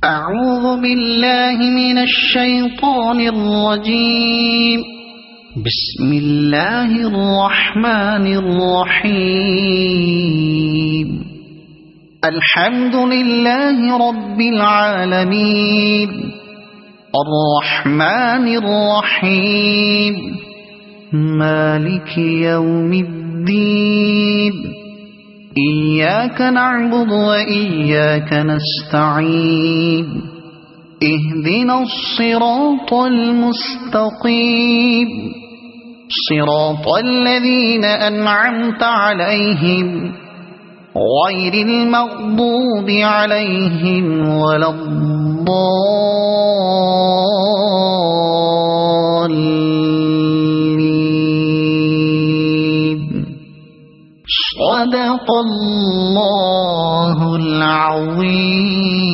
أعوذ بالله من الشيطان الرجيم. بسم الله الرحمن الرحيم. الحمد لله رب العالمين الرحمن الرحيم مالك يوم الدين إياك نعبد وإياك نستعين اهدنا الصراط المستقيم صراط الذين أنعمت عليهم غير المغضوب عليهم ولا الضالين. صدق الله العظيم.